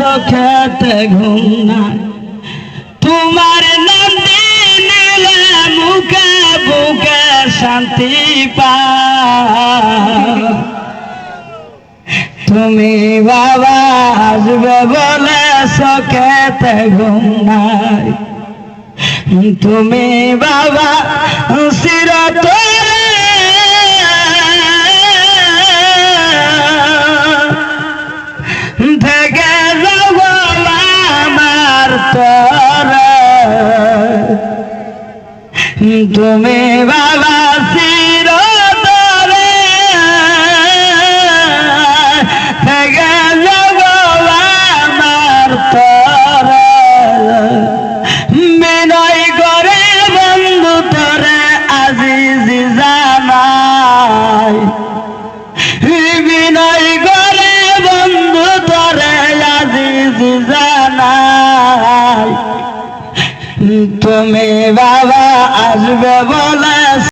চোখেতে ঘুম নাই তোমার নাম নিলে মুখে বুকে শান্তি পাই তুমি বাবা আসবে বলে চোখেতে ঘুম নাই তুমি বাবা চিরতরে থেকে যাব আমার তরে তুমি বাবা চিরতরে থেকে যাব আমার তরে বিনয় করে বন্ধু তরে আজিজি জানাই বিনয় করে বন্ধু তরে আজিজি জানাই তুমি বাবা আসবে বলে